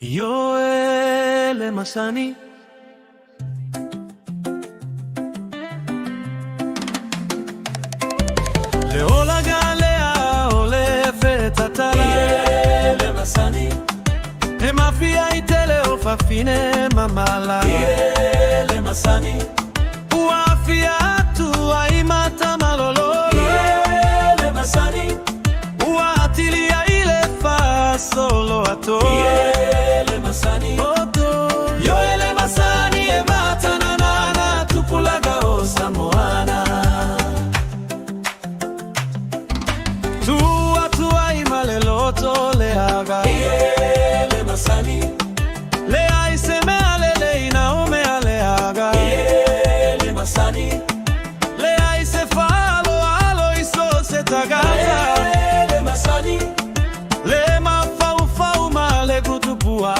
Yoele Masani. Leola galea ole fetatala. Yoele Masani. E mafia itele o fa fine mamala. Yoele Masani. Uafia tu aimata malolo. Yoele Masani. Uatilia ile fa solo ato. Yoele Masani. Yoele Masani e batana nana tupulaga o Samoana. Tua imalelo leaga. Yoele Masani. Lea iseme alele inaome aleaga. Yoele Masani. Lea ise falo alo iso se tagaza. Yoele Masani. Le ma fau fau male kutupua.